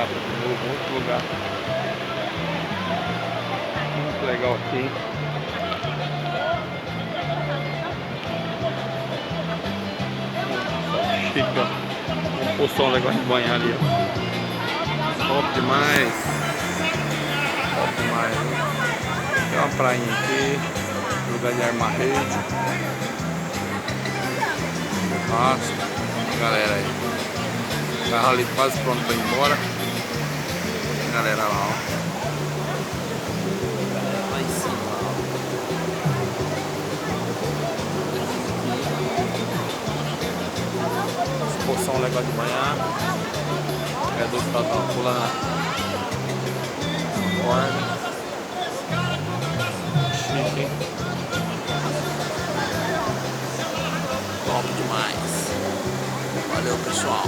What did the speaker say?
prata de novo, outro lugar muito legal aqui. Chique, ó. Um poção legal de banhar ali, ó. Top demais. Top demais, hein? Tem uma prainha aqui, lugar de armar rede. Nossa, galera aí. O carro ali quase pronto pra ir embora. A galera lá, ó. Lá em cima, ó. Poção legal de banhar. É do que tá pulando na corda. Chique, hein? Top demais. Valeu, pessoal.